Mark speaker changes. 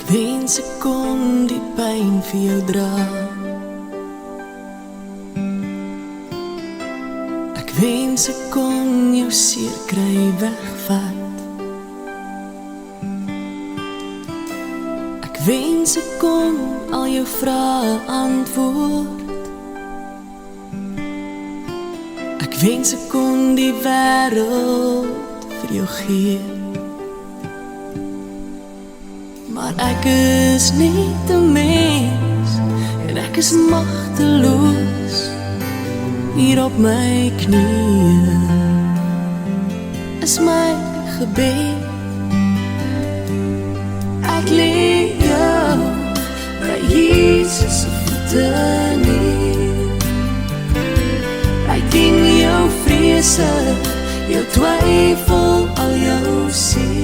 Speaker 1: wens ek kon die pyn vir jou dra. Ek wens ek kon jou seer kry wegvat. Ek wens ek kon al jou vrae antwoord. Ek wens ek kon die wêreld vir jou gee. Maar ek is net 'n mens en ek is magteloos hier op my knieë. Is my gebed. Ek lê jou by Jesus se voete neer. Ek dien jou vrese, jou twyfel, al jou seer.